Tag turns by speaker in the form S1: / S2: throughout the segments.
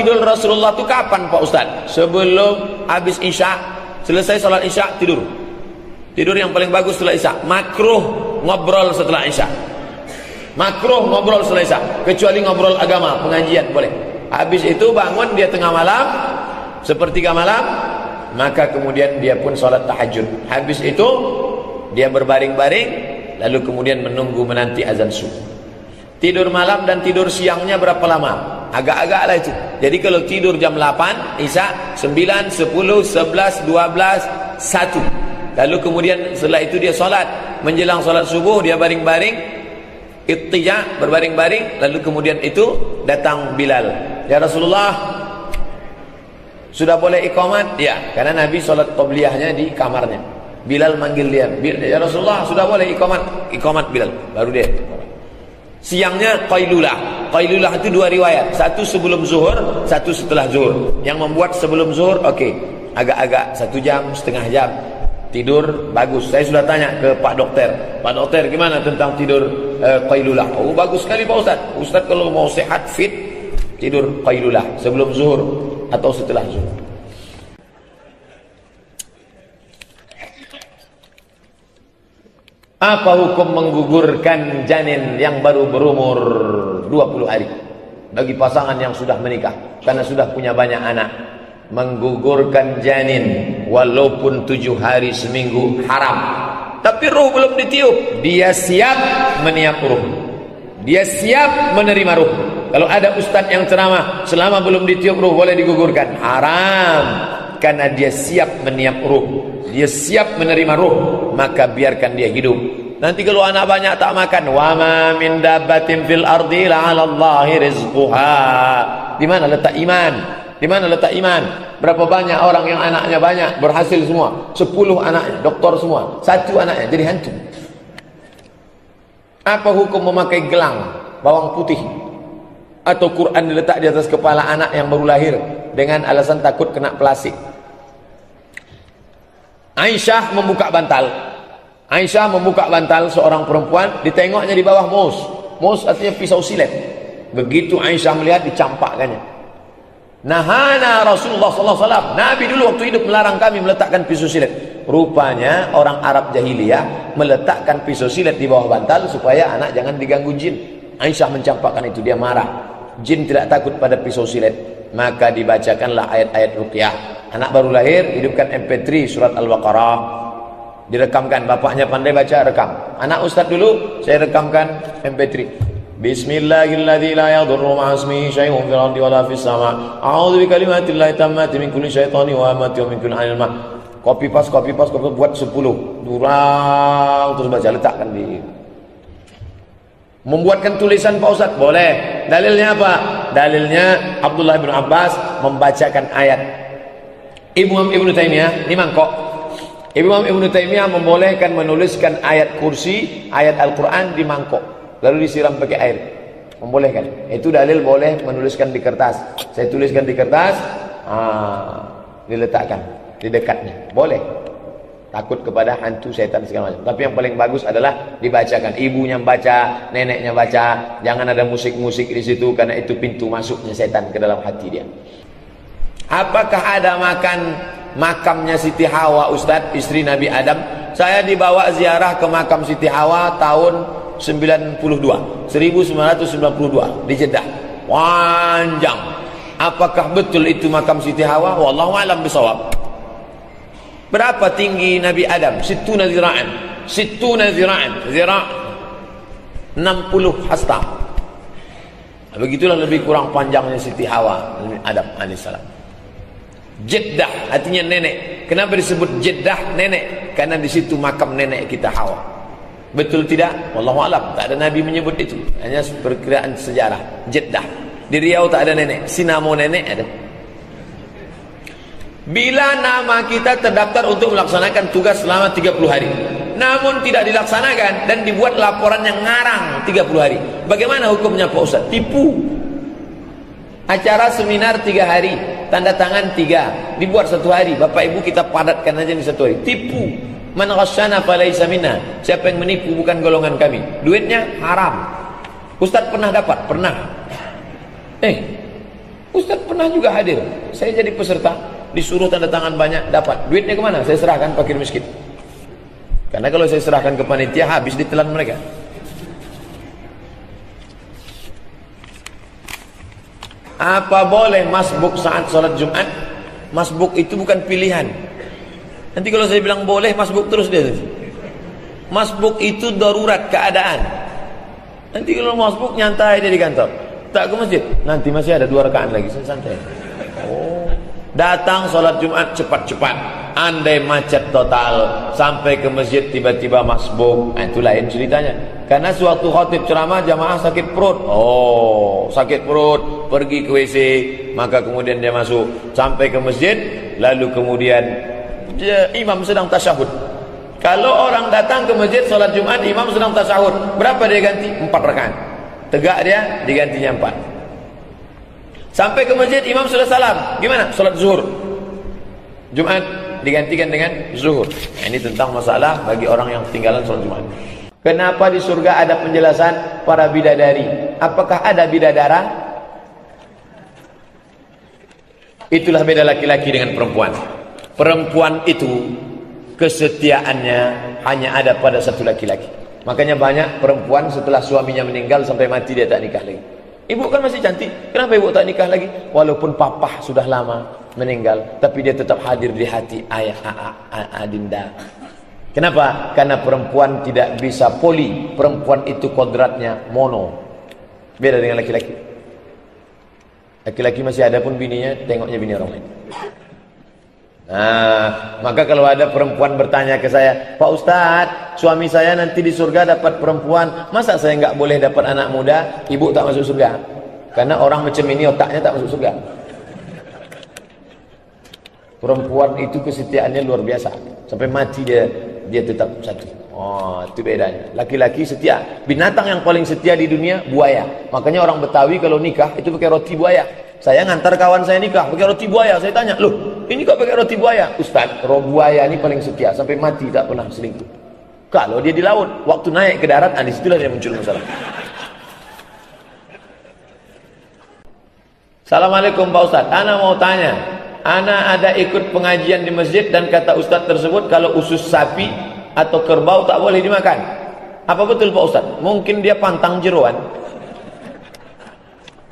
S1: tidur Rasulullah itu kapan Pak Ustaz? Sebelum habis Isya, selesai sholat Isya tidur. Tidur yang paling bagus setelah Isya. Makruh ngobrol setelah Isya. Makruh ngobrol setelah Isya, kecuali ngobrol agama, pengajian boleh. Habis itu bangun dia tengah malam, sepertiga malam, maka kemudian dia pun sholat tahajud. Habis itu dia berbaring-baring, lalu kemudian menanti azan subuh. Tidur malam dan tidur siangnya berapa lama? Agak-agak lah itu. Jadi kalau tidur jam 8 Isya, 9, 10, 11, 12, 1. Lalu kemudian setelah itu dia sholat. Menjelang sholat subuh dia baring-baring, ittija, berbaring-baring. Lalu kemudian itu datang Bilal. Ya Rasulullah, sudah boleh iqamat? Ya, karena Nabi sholat qobliyahnya di kamarnya. Bilal manggil dia, ya Rasulullah sudah boleh iqamat? Iqamat Bilal, baru dia. Siangnya qailulah. Qailulah itu dua riwayat, satu sebelum zuhur, satu setelah zuhur. Yang membuat sebelum zuhur, oke, agak-agak 1 jam, setengah jam tidur bagus. Saya sudah tanya ke Pak Dokter, Pak Dokter gimana tentang tidur qailulah? Oh bagus sekali Pak Ustaz. Ustaz kalau mau sehat fit, tidur qailulah sebelum zuhur atau setelah zuhur. Apa hukum menggugurkan janin yang baru berumur 20 hari bagi pasangan yang sudah menikah karena sudah punya banyak anak? Menggugurkan janin walaupun 7 hari seminggu haram, tapi ruh belum ditiup, dia siap meniup ruh, dia siap menerima ruh. Kalau ada ustaz yang ceramah selama belum ditiup ruh boleh digugurkan, haram, karena dia siap meniup ruh, dia siap menerima ruh, maka biarkan dia hidup. Nanti kalau anak banyak tak makan, wa ma min dabbatin fil ardi la 'ala Allahi rizquha. Di mana letak iman? Di mana letak iman? Berapa banyak orang yang anaknya banyak berhasil semua, 10 anaknya doktor semua, 1 anaknya jadi hantu. Apa hukum memakai gelang bawang putih atau Quran diletak di atas kepala anak yang baru lahir dengan alasan takut kena plastik? Aisyah membuka bantal. Aisyah membuka bantal seorang perempuan, ditengoknya di bawah mus. Mus artinya pisau silet. Begitu Aisyah melihat, dicampakkannya. Nahana Rasulullah SAW. Nabi dulu waktu hidup melarang kami meletakkan pisau silet. Rupanya orang Arab jahiliyah meletakkan pisau silet di bawah bantal supaya anak jangan diganggu jin. Aisyah mencampakkan itu, dia marah. Jin tidak takut pada pisau silet. Maka dibacakanlah ayat-ayat ruqyah. Anak baru lahir, hidupkan MP3 surat Al-Baqarah, direkamkan. Bapaknya pandai baca, rekam. Anak ustaz dulu, saya rekamkan MP3. Bismillahirrahmanirrahim. La yadurru ma'asmihi syai'un fil ardi wala fis sama'. A'udzu bikalimatillahi tammati min kulli syaitani wa hamati wa min kulli 'ainil ma'. Copy paste buat 10. Durang terus baca, letakkan di. Membuatkan tulisan Pak Ustaz boleh. Dalilnya apa? Dalilnya Abdullah bin Abbas membacakan ayat. Imam Ibnu Taimiyah ini mangkok. Imam Ibnu Taimiyah membolehkan menuliskan ayat kursi, ayat Al-Quran di mangkok, lalu disiram pakai air. Membolehkan. Itu dalil boleh menuliskan di kertas. Saya tuliskan di kertas, diletakkan di dekatnya. Boleh. Takut kepada hantu, setan segala macam. Tapi yang paling bagus adalah dibacakan. Ibunya baca, neneknya baca. Jangan ada musik-musik di situ, karena itu pintu masuknya setan ke dalam hati dia. Apakah ada makamnya Siti Hawa Ustadz, istri Nabi Adam? Saya dibawa ziarah ke makam Siti Hawa tahun 1992 di Jeddah. Panjang. Apakah betul itu makam Siti Hawa? Wallahu a'lam bishawab. Berapa tinggi Nabi Adam? Sittuna zira'an. Zira' 60 hasta. Begitulah lebih kurang panjangnya Siti Hawa Nabi Adam alaihissalam. Jeddah artinya nenek. Kenapa disebut Jeddah nenek? Karena di situ makam nenek kita Hawa. Betul tidak? Wallahu a'lam. Tak ada Nabi menyebut itu. Hanya perkiraan sejarah. Jeddah. Di Riau tak ada nenek. Sinamo nenek ada. Bila nama kita terdaftar untuk melaksanakan tugas selama 30 hari, namun tidak dilaksanakan dan dibuat laporan yang ngarang 30 hari, bagaimana hukumnya Pak Ustaz? Tipu. Acara seminar 3 hari, tanda tangan 3, dibuat 1 hari. Bapak ibu kita padatkan aja di 1 hari. Tipu. Man ghasyana falaysa minna. Siapa yang menipu bukan golongan kami. Duitnya haram. Ustaz pernah dapat? Pernah. Ustaz pernah juga hadir. Saya jadi peserta, disuruh tanda tangan banyak, dapat. Duitnya kemana? Saya serahkan fakir miskin. Karena kalau saya serahkan ke panitia, habis ditelan mereka. Apa boleh masbuk saat sholat Jumat? Masbuk itu bukan pilihan. Nanti kalau saya bilang boleh, masbuk terus dia. Masbuk itu darurat, keadaan. Nanti kalau masbuk, nyantai dia di kantor. Tak ke masjid, nanti masih ada 2 rakaat lagi, santai. Oh, datang sholat Jumat cepat-cepat. Andai macet total sampai ke masjid tiba-tiba masbuk, itu lain ceritanya. Karena suatu khatib ceramah jamaah sakit perut. Oh, sakit perut, pergi ke WC, maka kemudian dia masuk sampai ke masjid, lalu kemudian imam sedang tasyahud. Kalau orang datang ke masjid sholat Jumat, imam sedang tasyahud, berapa dia ganti? 4 rakaat. Tegak dia, digantinya 4. Sampai ke masjid, imam sudah salam. Gimana? Sholat zuhur. Jumat digantikan dengan zuhur. Nah, ini tentang masalah bagi orang yang ketinggalan sholat Jumat. Kenapa di surga ada penjelasan para bidadari? Apakah ada bidadara? Itulah beda laki-laki dengan perempuan. Perempuan itu kesetiaannya hanya ada pada satu laki-laki. Makanya banyak perempuan setelah suaminya meninggal sampai mati dia tak nikah lagi. Ibu kan masih cantik, kenapa ibu tak nikah lagi? Walaupun papa sudah lama meninggal, tapi dia tetap hadir di hati ayah adinda. Kenapa? Karena perempuan tidak bisa poli. Perempuan itu kodratnya mono. Beda dengan laki-laki. Laki-laki masih ada pun bininya tengoknya bini orang lain. Nah, maka kalau ada perempuan bertanya ke saya, Pak Ustadz, suami saya nanti di surga dapat perempuan, masa saya nggak boleh dapat anak muda? Ibu tak masuk surga, karena orang macam ini otaknya tak masuk surga. Perempuan itu kesetiaannya luar biasa, sampai mati dia tetap satu. Oh, itu bedanya. Laki-laki setia. Binatang yang paling setia di dunia buaya. Makanya orang Betawi kalau nikah itu pakai roti buaya. Saya ngantar kawan saya nikah pakai roti buaya. Saya tanya, loh, ini kok pakai roti buaya? Ustaz, roh buaya ini paling setia sampai mati tak pernah selingkuh. Kalau dia di laut, waktu naik ke darat, disitulah dia muncul masalah. Assalamualaikum Pak Ustaz, ana mau tanya, ana ada ikut pengajian di masjid dan kata Ustaz tersebut kalau usus sapi atau kerbau tak boleh dimakan. Apa betul Pak Ustaz? Mungkin dia pantang jeroan.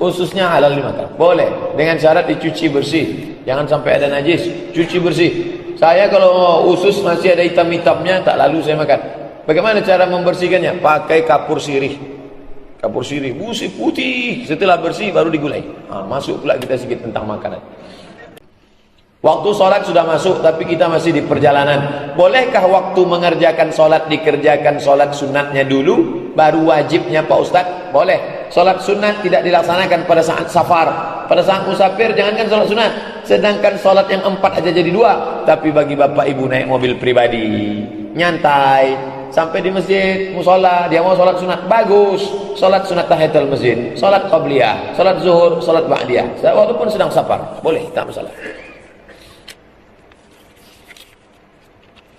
S1: Ususnya halal dimakan, boleh dengan syarat dicuci bersih, jangan sampai ada najis, cuci bersih. Saya kalau usus masih ada hitam-hitamnya tak lalu saya makan. Bagaimana cara membersihkannya? Pakai kapur sirih. Kapur sirih bersih putih, setelah bersih baru digulai. Masuk pula kita sedikit tentang makanan. Waktu sholat sudah masuk tapi kita masih di perjalanan. Bolehkah waktu mengerjakan sholat dikerjakan sholat sunatnya dulu baru wajibnya Pak Ustadz? Boleh. Sholat sunat tidak dilaksanakan pada saat safar. Pada saat musafir jangankan sholat sunat. Sedangkan sholat yang 4 aja jadi 2. Tapi bagi bapak ibu naik mobil pribadi, nyantai, sampai di masjid, musola, dia mau sholat sunat, bagus. Sholat sunat tahiyatul masjid, sholat qabliyah, sholat zuhur, sholat ba'diyah. Walaupun sedang safar, boleh, tak masalah.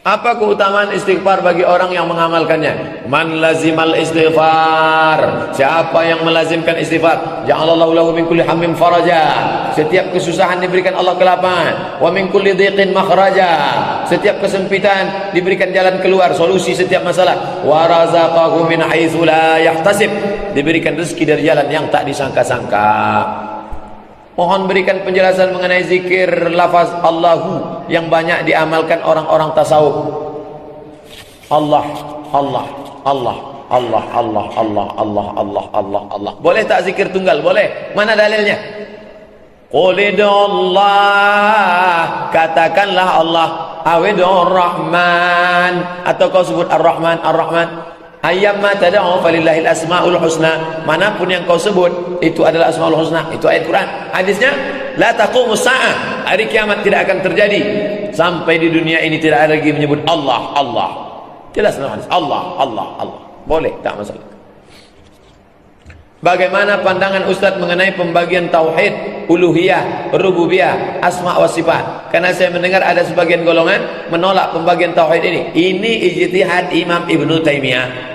S1: Apa keutamaan istighfar bagi orang yang mengamalkannya? Man lazimal istighfar, siapa yang melazimkan istighfar, ja'alallahu lahu min kulli hammin faraja, setiap kesusahan diberikan Allah kelapangan, wa min kulli dhiqin makhraja, setiap kesempitan diberikan jalan keluar, solusi setiap masalah, wa razaqahu min haitsu la yahtasib, diberikan rezeki dari jalan yang tak disangka-sangka. Mohon berikan penjelasan mengenai zikir lafaz Allahu yang banyak diamalkan orang-orang tasawuf. Allah, Allah, Allah, Allah, Allah, Allah, Allah, Allah, Allah, Allah. Boleh tak zikir tunggal? Boleh. Mana dalilnya? Qulidullah, katakanlah Allah, awidur Rahman, atau kau sebut Ar-Rahman, Ar-Rahman. Ayyamma tad'u falillahil asmaul husna, manapun yang kau sebut itu adalah asmaul husna. Itu ayat Quran. Hadisnya la taqumus saah, hari kiamat tidak akan terjadi sampai di dunia ini tidak ada lagi menyebut Allah, Allah. Jelas dalam hadis Allah, Allah, Allah. Boleh, tak masalah. Bagaimana pandangan Ustaz mengenai pembagian tauhid, uluhiyah, rububiyah, asma wa sifat? Karena saya mendengar ada sebagian golongan menolak pembagian tauhid ini. Ini ijtihad Imam Ibnu Taimiyah.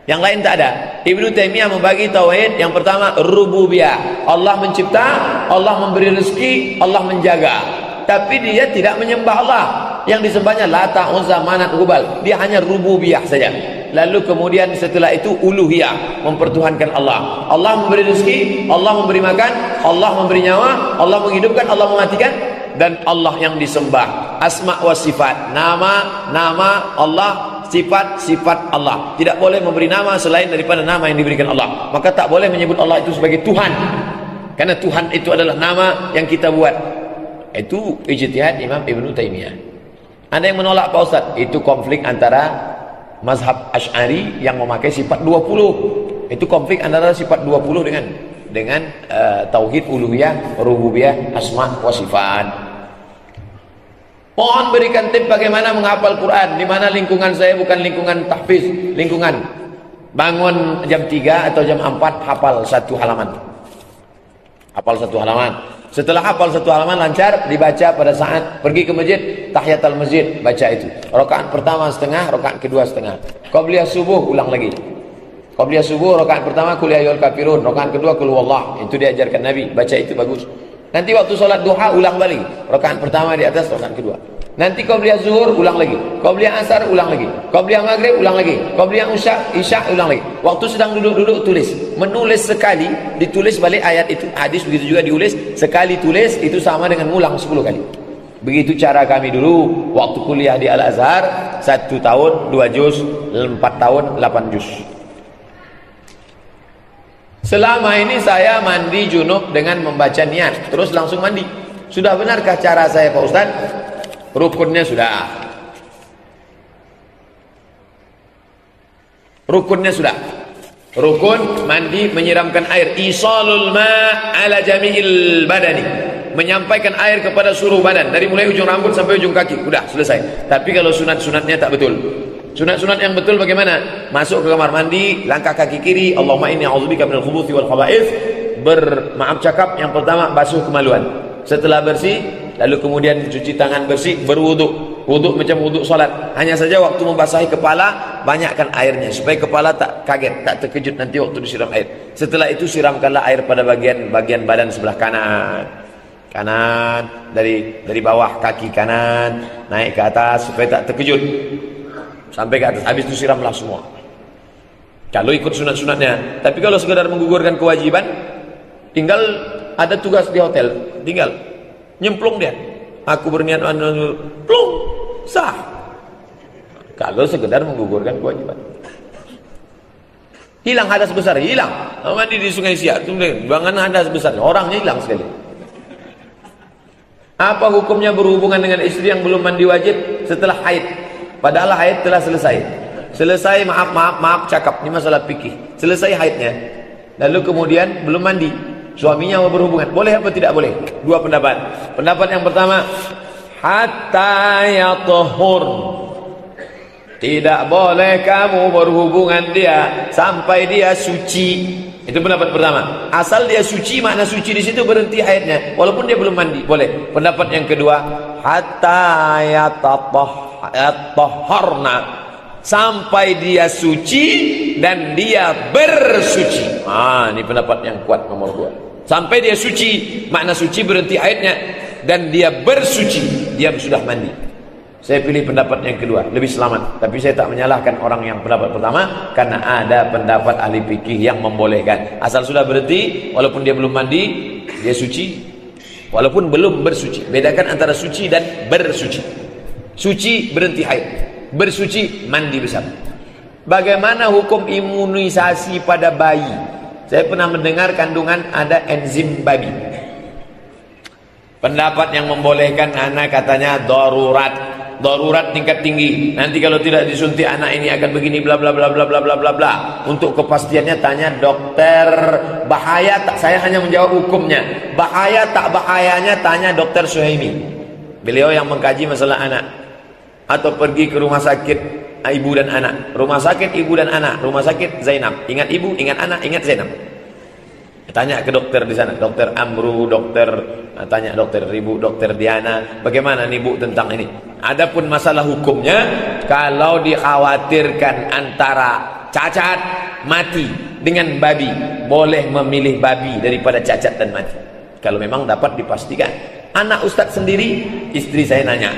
S1: Yang lain tak ada. Ibnu Taimiyah membagi tauhid yang pertama rububiyah. Allah mencipta, Allah memberi rezeki, Allah menjaga. Tapi dia tidak menyembah Allah. Yang disembahnya Lata, Uzza, Manat, Hubal. Dia hanya rububiyah saja. Lalu kemudian setelah itu uluhiyah, mempertuhankan Allah. Allah memberi rezeki, Allah memberi makan, Allah memberi nyawa, Allah menghidupkan, Allah mematikan, dan Allah yang disembah. Asma wa sifat, nama Allah, sifat Allah. Tidak boleh memberi nama selain daripada nama yang diberikan Allah. Maka tak boleh menyebut Allah itu sebagai Tuhan, karena Tuhan itu adalah nama yang kita buat. Itu ijtihad Imam Ibnu Taimiyah. Ada yang menolak Pak Ustaz, itu konflik antara mazhab Asy'ari yang memakai sifat 20. Itu konflik antara sifat 20 dengan tauhid uluhiyah, rububiyah, asma wa sifat. Mohon berikan tip bagaimana menghafal Quran. Di mana lingkungan saya bukan lingkungan tahfiz, lingkungan bangun jam 3 atau jam 4 hafal satu halaman. Hafal satu halaman. Setelah hafal satu halaman lancar, dibaca pada saat pergi ke masjid, tahiyatul masjid, baca itu. Rakaat pertama setengah, rakaat kedua setengah. Qabliyah subuh ulang lagi. Qabliyah subuh rakaat pertama qul ya ayyuhal kafirun, rakaat kedua qul huwallah. Itu diajarkan Nabi, baca itu bagus. Nanti waktu salat duha ulang balik. Rakaat pertama di atas, rakaat kedua. Nanti qabliyah zuhur ulang lagi. Qabliyah asar ulang lagi. Qabliyah maghrib ulang lagi. Qabliyah isya ulang lagi. Waktu sedang duduk-duduk tulis. Menulis sekali, ditulis balik ayat itu. Hadis begitu juga diulis. Sekali tulis itu sama dengan ulang 10 kali. Begitu cara kami dulu waktu kuliah di Al-Azhar, 1 tahun 2 juz, 4 tahun 8 juz. Selama ini saya mandi junub dengan membaca niat, terus langsung mandi. Sudah benarkah cara saya Pak Ustaz? Rukunnya sudah. Rukunnya sudah. Rukun mandi menyiramkan air. Isalul ma' ala jami'il badani. Menyampaikan air kepada seluruh badan. Dari mulai ujung rambut sampai ujung kaki. Udah selesai. Tapi kalau sunat-sunatnya tak betul. Sunat-sunat yang betul bagaimana? Masuk ke kamar mandi, langkah kaki kiri, Allahumma inni a'udzubika minal khubuthi wal khaba'ith. Bermaaf cakap, yang pertama basuh kemaluan. Setelah bersih, lalu kemudian cuci tangan bersih, berwuduk. Wuduk macam wuduk salat. Hanya saja waktu membasahi kepala, banyakkan airnya supaya kepala tak kaget, tak terkejut nanti waktu disiram air. Setelah itu siramkanlah air pada bagian badan sebelah kanan. Dari bawah kaki kanan naik ke atas supaya tak terkejut. Sampai ke atas, habis itu siramlah semua. Kalau ikut sunat-sunatnya. Tapi kalau sekedar menggugurkan kewajiban, tinggal ada tugas di hotel, tinggal nyemplung dia. Aku berniat plung, sah. Kalau sekedar menggugurkan kewajiban. Hilang hadas besar, hilang. Mandi di Sungai Siak, buangan hadas besar, orangnya hilang sekali. Apa hukumnya berhubungan dengan istri yang belum mandi wajib setelah haid? Padahal haid telah selesai. Selesai, maaf cakap. Ini masalah fikih. Selesai haidnya. Lalu kemudian belum mandi. Suaminya mau berhubungan. Boleh apa tidak boleh? Dua pendapat. Pendapat yang pertama, hatta yatahur. Tidak boleh kamu berhubungan dia sampai dia suci. Itu pendapat pertama. Asal dia suci, makna suci di situ berhenti haidnya. Walaupun dia belum mandi, boleh. Pendapat yang kedua, hatta yatahharna, sampai dia suci dan dia bersuci. Ini pendapat yang kuat nomor 2. Sampai dia suci, makna suci berhenti haidnya, dan dia bersuci, dia sudah mandi. Saya pilih pendapat yang kedua, lebih selamat. Tapi saya tak menyalahkan orang yang pendapat pertama, karena ada pendapat ahli fikih yang membolehkan. Asal sudah berhenti, walaupun dia belum mandi, dia suci. Walaupun belum bersuci. Bedakan antara suci dan bersuci. Suci berhenti haid, bersuci mandi besar. Bagaimana hukum imunisasi pada bayi? Saya pernah mendengar kandungan ada enzim babi. Pendapat yang membolehkan anak katanya darurat tingkat tinggi. Nanti kalau tidak disuntik anak ini akan begini bla bla bla bla bla bla bla bla. Untuk kepastiannya tanya dokter. Bahaya tak? Saya hanya menjawab hukumnya. Bahaya tak bahayanya tanya dokter Suhaimi. Beliau yang mengkaji masalah anak. Atau pergi ke rumah sakit ibu dan anak. Rumah sakit ibu dan anak, rumah sakit Zainab. Ingat ibu, ingat anak, ingat Zainab. Tanya ke dokter di sana, dokter Amru, tanya dokter Ibu, dokter Diana, bagaimana nih Bu tentang ini? Adapun masalah hukumnya, kalau dikhawatirkan antara cacat, mati dengan babi. Boleh memilih babi daripada cacat dan mati kalau memang dapat dipastikan. Anak Ustadz sendiri, istri saya nanya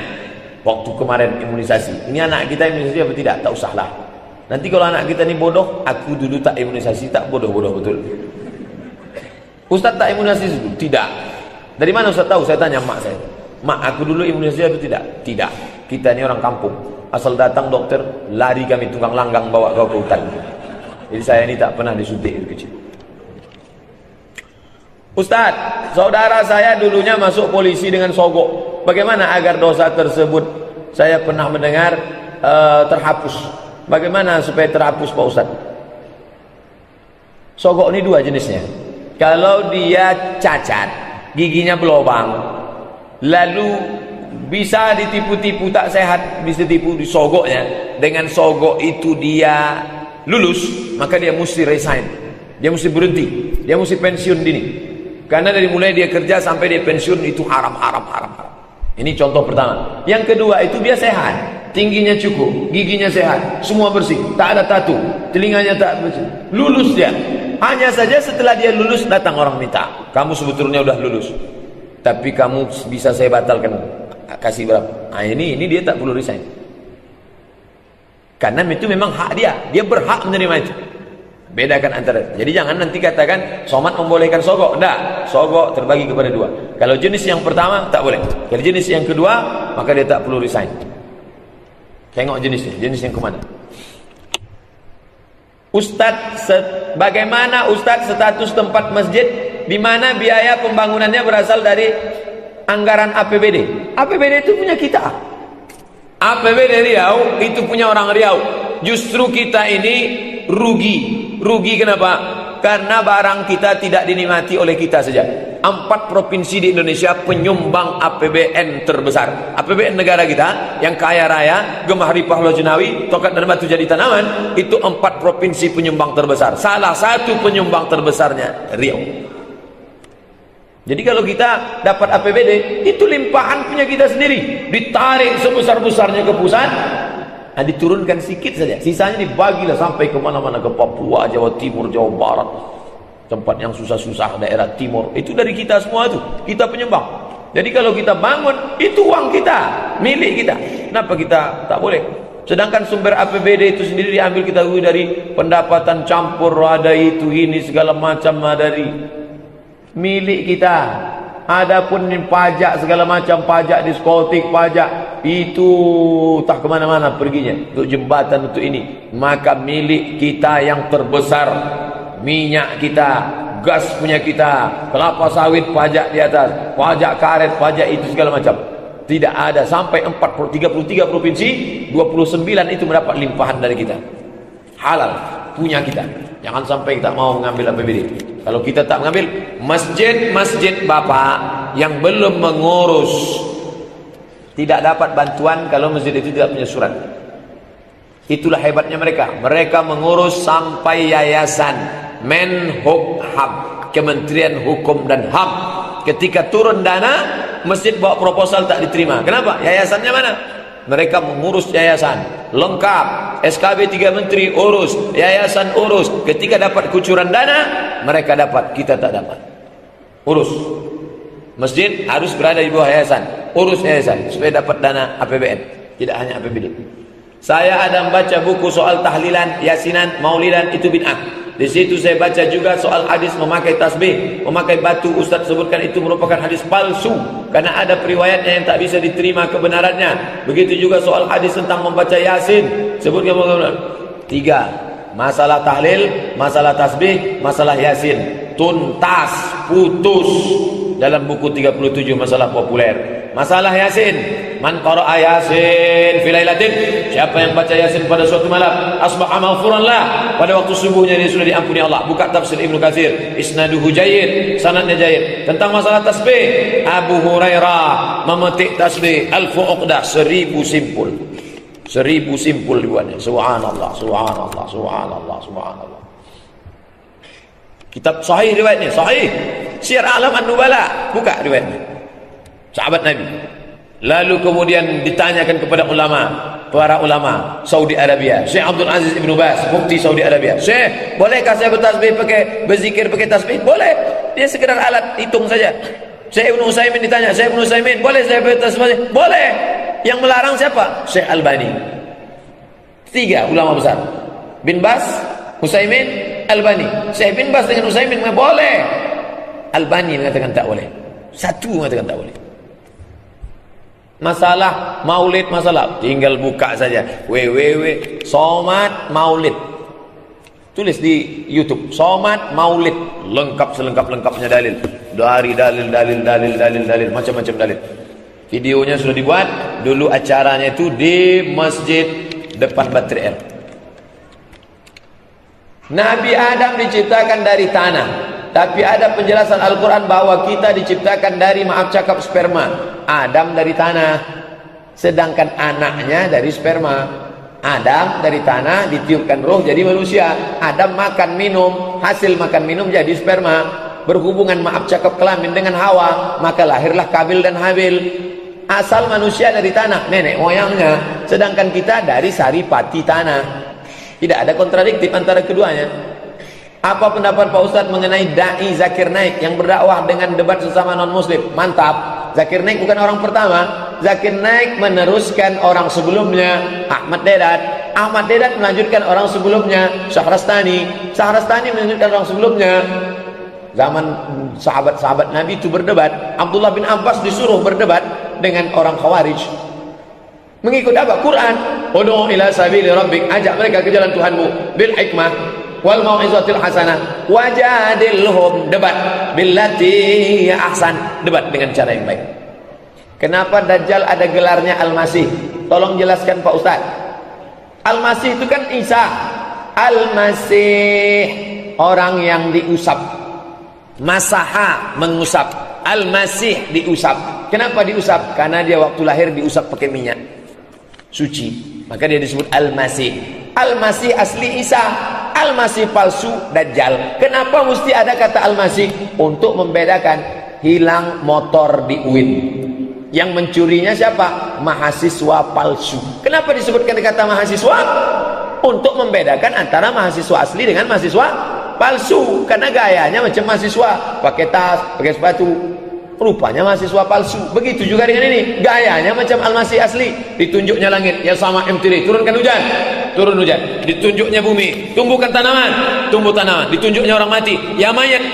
S1: waktu kemarin imunisasi, ini anak kita imunisasi apa tidak? Tak usahlah, nanti kalau anak kita ini bodoh, aku dulu tak imunisasi, tak bodoh-bodoh betul. Ustadz tak imunisasi dulu? Tidak. Dari mana Ustadz tahu? Saya tanya mak saya, mak aku dulu imunisasi atau tidak? Tidak. Kita ini orang kampung, asal datang dokter lari kami tunggang langgang bawa kau ke hutan. Jadi saya ini tak pernah disuntik dari kecil. Ustadz, saudara saya dulunya masuk polisi dengan sogok. Bagaimana agar dosa tersebut, saya pernah mendengar, terhapus? Bagaimana supaya terhapus Pak Ustadz? Sogok ini dua jenisnya. Kalau dia cacat, giginya berlubang, lalu bisa ditipu-tipu tak sehat, bisa tipu di sogoknya. Dengan sogok itu dia lulus, maka dia mesti resign, dia mesti berhenti, dia mesti pensiun dini. Karena dari mulai dia kerja sampai dia pensiun itu haram. Ini contoh pertama. Yang kedua itu dia sehat, tingginya cukup, giginya sehat, semua bersih, tak ada tatu, telinganya tak bersih, lulus dia. Hanya saja setelah dia lulus datang orang minta, kamu sebetulnya udah lulus, tapi kamu bisa saya batalkan, kasih berapa? Nah ini dia tak perlu resign. Karena itu memang hak dia berhak menerima itu. Bedakan antara. Jadi jangan nanti katakan somad membolehkan sogok. Enggak, sogok terbagi kepada dua. Kalau jenis yang pertama tak boleh. Kalau jenis yang kedua maka dia tak perlu resign. Tengok jenisnya, jenis yang kemana? Ustadz, bagaimana Ustadz status tempat masjid di mana biaya pembangunannya berasal dari anggaran APBD? APBD itu punya kita. APBD Riau itu punya orang Riau. Justru kita ini rugi. Rugi kenapa? Karena barang kita tidak dinikmati oleh kita saja. 4 provinsi di Indonesia penyumbang APBN terbesar. APBN negara kita yang kaya raya, Gemah Ripah Lojunawi, Tokat dan Batu Jadi Tanaman, itu 4 provinsi penyumbang terbesar. Salah satu penyumbang terbesarnya Riau. Jadi kalau kita dapat APBD, itu limpahan punya kita sendiri, ditarik sebesar-besarnya ke pusat. Nah, diturunkan sedikit saja, sisanya dibagilah sampai kemana-mana, ke Papua, Jawa Timur, Jawa Barat, tempat yang susah-susah, daerah timur. Itu dari kita semua, itu kita penyumbang. Jadi kalau kita bangun, itu uang kita, milik kita. Kenapa kita tak boleh? Sedangkan sumber APBD itu sendiri diambil kita dari pendapatan campur, ada itu ini segala macam, dari milik kita. Adapun pajak segala macam, pajak diskotik, pajak itu tak kemana-mana perginya, untuk jembatan, untuk ini. Maka milik kita yang terbesar, minyak kita, gas punya kita, kelapa sawit pajak di atas, pajak karet, pajak itu segala macam. Tidak ada, sampai 33 provinsi, 29 itu mendapat limpahan dari kita. Halal, punya kita. Jangan sampai kita mau mengambil APBD. Kalau kita tak mengambil, masjid-masjid Bapak yang belum mengurus tidak dapat bantuan kalau masjid itu tidak punya surat. Itulah hebatnya mereka. Mereka mengurus sampai yayasan Menhukham, Kementerian Hukum dan HAM. Ketika turun dana, masjid bawa proposal tak diterima. Kenapa? Yayasannya mana? Mereka mengurus yayasan lengkap, SKB 3 menteri urus, yayasan urus. Ketika dapat kucuran dana, mereka dapat, kita tak dapat. Urus. Masjid harus berada di bawah yayasan, urus yayasan supaya dapat dana APBN, tidak hanya APBD. Saya ada membaca buku soal tahlilan, yasinan, maulidan, itu bid'ah. Di situ saya baca juga soal hadis memakai tasbih, memakai batu. Ustaz sebutkan itu merupakan hadis palsu karena ada periwayatnya yang tak bisa diterima kebenarannya. Begitu juga soal hadis tentang membaca yasin, sebutkan 3. Masalah tahlil, masalah tasbih, masalah yasin, tuntas, putus dalam buku 37 masalah populer. Masalah yasin, man qara'a yasin fi lailatin, siapa yang baca yasin pada suatu malam, asbaha maghfuran lah, pada waktu subuhnya dia sudah diampuni Allah. Buka tafsir Ibnu Katsir, isnaduhu jayyid, sanadnya jayyid. Tentang masalah tasbih, Abu Hurairah memetik tasbih 1000 uqdah, 1000 simpul. 1000 simpul dibuatnya. Subhanallah, subhanallah, subhanallah, subhanallah. Kitab sahih riwayatnya, sahih. Syiar A'lam An-Nubala, buka riwayatnya. Sahabat Nabi. Lalu kemudian ditanyakan kepada para ulama Saudi Arabia, Syekh Abdul Aziz Ibn Baz, mufti Saudi Arabia. Syekh, bolehkah saya berzikir pakai tasbih? Boleh. Dia sekedar alat hitung saja. Syekh Ibn Utsaimin ditanya, Syekh Ibn Utsaimin, boleh saya bertasbih? Boleh. Yang melarang siapa? Syekh Albani. 3 ulama besar. Bin Baz, Utsaimin, Albani. Syekh bin Baz dengan Utsaimin mengatakan boleh. Albani mengatakan tak boleh. Satu mengatakan tak boleh. Masalah maulid, tinggal buka saja Somat Maulid, tulis di YouTube Somat Maulid, lengkap selengkap-lengkapnya dalil dari dalil macam-macam dalil. Videonya sudah dibuat. Dulu acaranya itu di masjid depan Batri Air. Nabi Adam diciptakan dari tanah, tapi ada penjelasan Al-Quran bahwa kita diciptakan dari sperma. Adam dari tanah, sedangkan anaknya dari sperma. Adam dari tanah ditiupkan roh jadi manusia. Adam makan minum, hasil makan minum jadi sperma, berhubungan kelamin dengan Hawa, maka lahirlah Kabil dan Habil. Asal manusia dari tanah, nenek moyangnya, sedangkan kita dari saripati tanah. Tidak ada kontradiktif antara keduanya. Apa pendapat Pak Ustadz mengenai Dai Zakir Naik yang berdakwah dengan debat sesama non muslim? Mantap. Zakir Naik bukan orang pertama. Zakir Naik meneruskan orang sebelumnya, Ahmad Dedat. Ahmad Dedat melanjutkan orang sebelumnya, Syahrastani. Syahrastani melanjutkan orang sebelumnya. Zaman sahabat-sahabat Nabi itu berdebat. Abdullah bin Abbas disuruh berdebat dengan orang Khawarij. Mengikut apa? Quran. Ud'u ila sabili rabbik, ajak mereka ke jalan Tuhanmu bil hikmah wal mau'izatil hasanah wajadilhum, debat billati ahsan, debat dengan cara yang baik. Kenapa Dajjal ada gelarnya Al-Masih? Tolong jelaskan Pak Ustaz. Al-Masih itu kan Isa. Al-Masih orang yang diusap. Masaha, mengusap. Al-Masih diusap. Kenapa diusap? Karena dia waktu lahir diusap pakai minyak suci, maka dia disebut Al-Masih. Al-Masih asli Isa, Al-Masih palsu Dajjal. Kenapa mesti ada kata Al-Masih? Untuk membedakan. Hilang motor di UIN, yang mencurinya siapa? Mahasiswa palsu. Kenapa disebutkan kata mahasiswa? Untuk membedakan antara mahasiswa asli dengan mahasiswa palsu. Karena gayanya macam mahasiswa, pakai tas, pakai sepatu, rupanya mahasiswa palsu. Begitu juga dengan ini, gayanya macam Al-Masih asli. Ditunjuknya langit, ya sama emtiri, turunkan hujan, turun hujan. Ditunjuknya bumi, tumbuhkan tanaman, tumbuh tanaman. Ditunjuknya orang mati, ya mayat,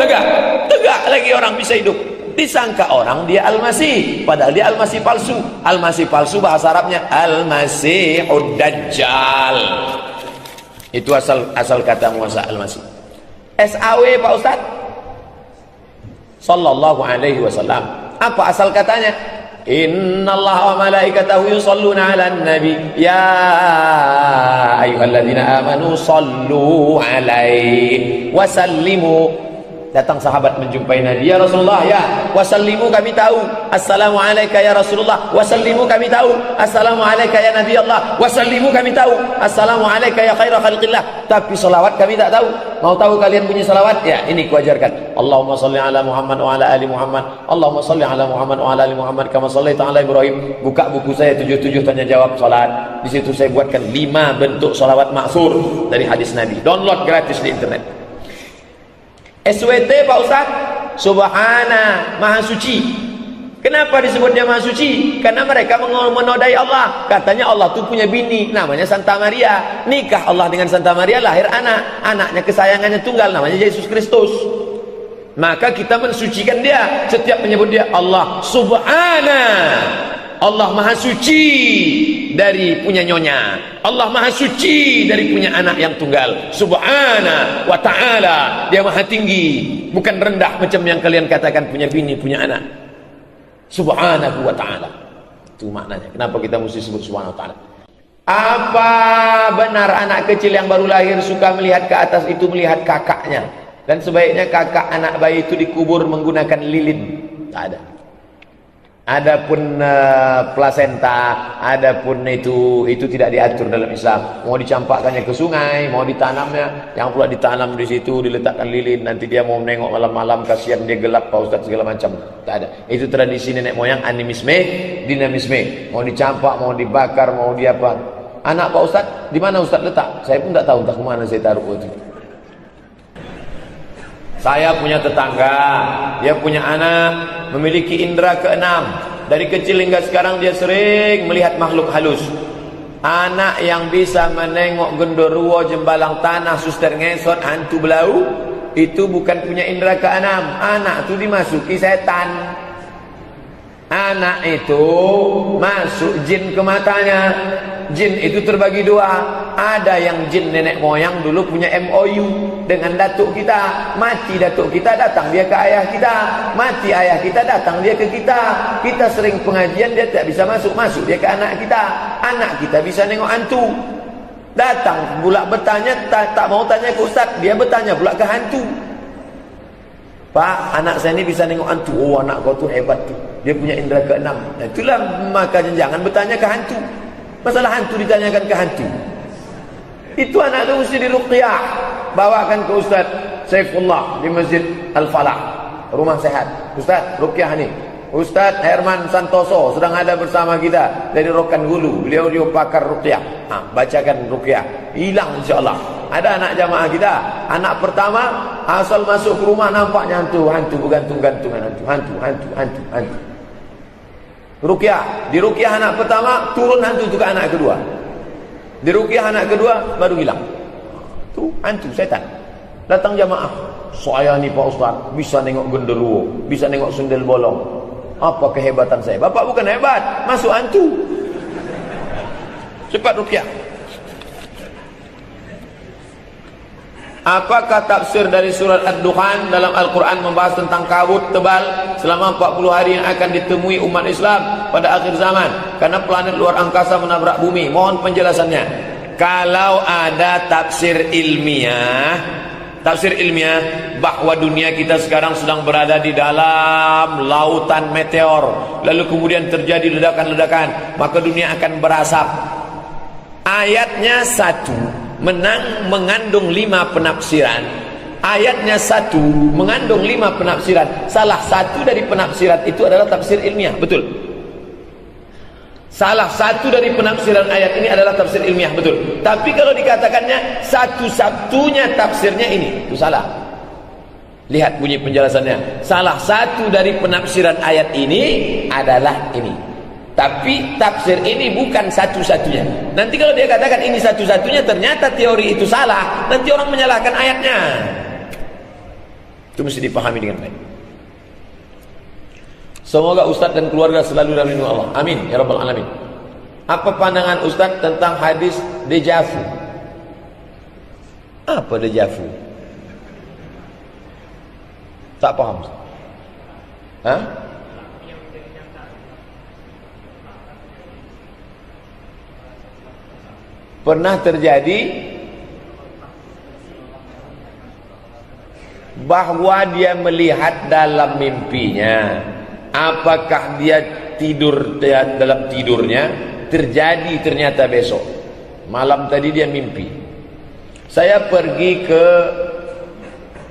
S1: tegak, tegak lagi orang bisa hidup. Disangka orang dia Al-Masih, padahal dia Al-Masih palsu. Al-Masih palsu bahasa Arabnya Al-Masihud Dajjal. Itu asal kata muasa Al-Masih. SAW Pak Ustaz, sallallahu alaihi wasallam. Apa asal katanya? Innallaha wa malaikatahu yusholluna 'alan nabi ya ayyuhalladzina amanu shallu 'alaihi wa sallimu. Datang sahabat menjumpai Nabi, ya Rasulullah, ya wasallimu, kami tahu assalamu alayka ya Rasulullah, wasallimu, kami tahu assalamu alayka ya Nabi Allah, wasallimu, kami tahu assalamu alayka ya khaira khalqillah, tapi salawat kami tak tahu. Mau tahu kalian punya salawat? Ya, ini kuajarkan. Allahumma salli ala Muhammad wa ala ali Muhammad, Allahumma salli ala Muhammad wa ala ali Muhammad kama sallaita ala Ibrahim. Buka buku saya 77 tanya jawab salat. Di situ saya buatkan 5 bentuk salawat maksur dari hadis Nabi. Download gratis di internet. SWT Pak Ustaz, Subhana, Maha Suci. Kenapa disebutnya Maha Suci? Karena mereka menodai Allah. Katanya Allah itu punya bini, namanya Santa Maria. Nikah Allah dengan Santa Maria, lahir anak. Anaknya kesayangannya tunggal, namanya Yesus Kristus. Maka kita mensucikan dia. Setiap menyebut dia Allah Subhana, Allah Maha Suci dari punya nyonya, Allah Maha Suci dari punya anak yang tunggal. Subhana wa ta'ala, dia Maha tinggi, bukan rendah macam yang kalian katakan punya bini, punya anak. Subhanahu wa ta'ala, itu maknanya. Kenapa kita mesti sebut subhanahu wa ta'ala? Apa benar anak kecil yang baru lahir suka melihat ke atas itu melihat kakaknya, dan sebaiknya kakak anak bayi itu dikubur menggunakan lilin? Tak ada. Adapun plasenta, adapun itu tidak diatur dalam Islam. Mau dicampakkannya ke sungai, mau ditanamnya, yang pula ditanam di situ, diletakkan lilin, nanti dia mau menengok malam-malam, kasihan dia gelap Pak Ustaz, segala macam. Tak ada. Itu tradisi nenek moyang, animisme, dinamisme. Mau dicampak, mau dibakar, mau diapa. Anak Pak Ustaz, di mana Ustaz letak? Saya pun tak tahu entah kemana saya taruh itu. Saya punya tetangga, dia punya anak memiliki indera keenam. Dari kecil hingga sekarang dia sering melihat makhluk halus. Anak yang bisa menengok genderuwo, jembalang tanah, suster ngesot, hantu belau, itu bukan punya indera keenam. Anak itu dimasuki setan. Anak itu masuk jin ke matanya. Jin itu terbagi dua. Ada yang jin nenek moyang dulu punya MOU dengan datuk kita. Mati datuk kita, datang dia ke ayah kita. Mati ayah kita, datang dia ke kita. Kita sering pengajian, dia tak bisa masuk dia ke anak kita. Anak kita bisa nengok hantu. Datang pula bertanya, tak mau tanya ke ustaz, dia bertanya pula ke hantu. Pak, anak saya ni bisa nengok hantu. Oh, anak kau tu hebat tu, dia punya indera keenam. Nah, itulah makanya jangan bertanya ke hantu. Masalah hantu ditanyakan ke hantu. Itu anak itu mesti diruqyah. Bawakan ke Ustaz Saifullah di Masjid Al-Falah, rumah sehat. Ustaz, ruqyah ni. Ustaz Herman Santoso sedang ada bersama kita dari Rokan Hulu. Beliau pakar ruqyah. Bacakan ruqyah, hilang insyaAllah. Ada anak jamaah kita, anak pertama asal masuk ke rumah nampaknya hantu bergantung-gantungan, hantu. Ruqyah, di ruqyah anak pertama turun hantu itu ke anak kedua. Di ruqyah anak kedua baru hilang. Itu hantu setan. Datang jamaah, saya ni Pak Ustaz bisa nengok genderuwo, bisa nengok sundel bolong. Apa kehebatan saya? Bapak bukan hebat, masuk hantu. Cepat ruqyah. Apakah tafsir dari surat Ad-Dukhan dalam Al-Quran membahas tentang kabut tebal selama 40 hari yang akan ditemui umat Islam pada akhir zaman karena planet luar angkasa menabrak bumi? Mohon penjelasannya. Kalau ada tafsir ilmiah bahwa dunia kita sekarang sedang berada di dalam lautan meteor, lalu kemudian terjadi ledakan-ledakan, maka dunia akan berasap. Ayatnya satu mengandung 5 penafsiran. Ayatnya satu mengandung 5 penafsiran. Salah satu dari penafsiran itu adalah tafsir ilmiah, betul. Salah satu dari penafsiran ayat ini adalah tafsir ilmiah, betul. Tapi kalau dikatakannya satu-satunya tafsirnya ini, itu salah. Lihat bunyi penjelasannya. Salah satu dari penafsiran ayat ini adalah ini. Tapi tafsir ini bukan satu-satunya. Nanti kalau dia katakan ini satu-satunya, ternyata teori itu salah, nanti orang menyalahkan ayatnya. Itu mesti dipahami dengan baik. Semoga Ustaz dan keluarga selalu dalam lindungan Allah. Amin ya rabbal alamin. Apa pandangan Ustaz tentang hadis deja vu? Apa deja vu? Tak paham. Hah? Pernah terjadi bahwa dia melihat dalam mimpinya. Apakah dia tidur dalam tidurnya? Terjadi ternyata besok malam tadi dia mimpi. Saya pergi ke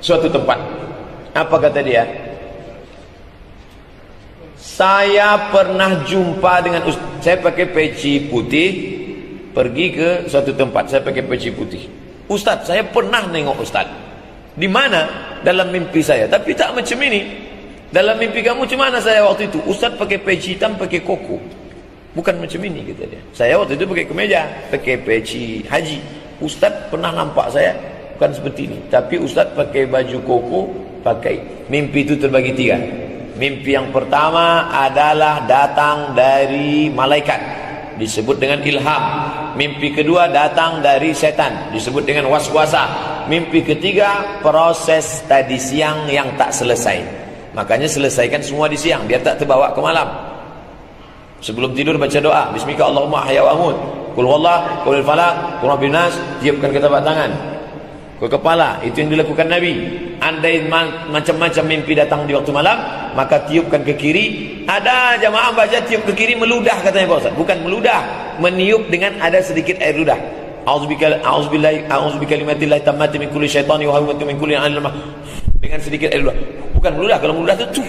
S1: suatu tempat. Apa kata dia? Saya pernah jumpa dengan saya pakai peci putih, pergi ke suatu tempat, saya pakai peci putih. Ustaz, saya pernah nengok Ustaz. Di mana? Dalam mimpi saya. Tapi tak macam ini. Dalam mimpi kamu macam mana saya waktu itu? Ustaz pakai peci hitam, pakai koko. Bukan macam ini, kata dia. Saya waktu itu pakai kemeja, pakai peci haji. Ustaz pernah nampak saya bukan seperti ini. Tapi Ustaz pakai baju koko, pakai. Mimpi itu terbagi 3. Mimpi yang pertama adalah datang dari malaikat, disebut dengan ilham. Mimpi kedua datang dari setan, disebut dengan waswasa. Mimpi ketiga proses tadi siang yang tak selesai. Makanya selesaikan semua di siang biar tak terbawa ke malam. Sebelum tidur baca doa, bismika Allahumma ahya wa amut, qul huwallah, qul falaq, qul rabbin nas, tiupkan ke telapak tangan. ke kepala. Itu yang dilakukan Nabi. Andai macam-macam mimpi datang di waktu malam, maka tiupkan ke kiri. Ada jamaah baca tiup ke kiri meludah, katanya Pak Ustaz. Bukan meludah, meniup dengan ada sedikit air ludah. A'udzubikalimatillah tammati min kulli syaitani wa hamati min kulli alim. Dengan sedikit air ludah. Bukan meludah, kalau meludah itu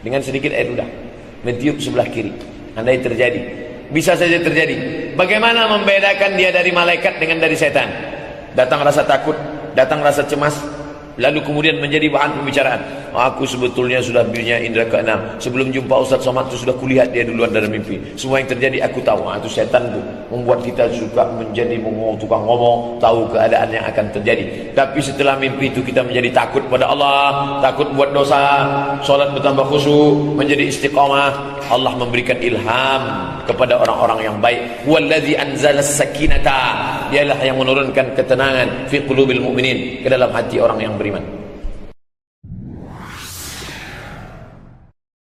S1: dengan sedikit air ludah. Mentiup sebelah kiri. Andai terjadi, bisa saja terjadi. Bagaimana membedakan dia dari malaikat dengan dari setan? Datang rasa takut, datang rasa cemas, lalu kemudian menjadi bahan pembicaraan. Aku sebetulnya sudah punya indera keenam. Sebelum jumpa Ustaz Somad itu sudah kulihat dia duluan dalam mimpi. Semua yang terjadi aku tahu. Itu setan itu membuat kita suka menjadi tukang ngomong, tahu keadaan yang akan terjadi. Tapi setelah mimpi itu kita menjadi takut pada Allah, takut buat dosa, solat bertambah khusyuk, menjadi istiqamah. Allah memberikan ilham kepada orang-orang yang baik. Wallazi anzala sakinata, dialah yang menurunkan ketenangan fi qulubil mu'minin, ke dalam hati orang yang beriman.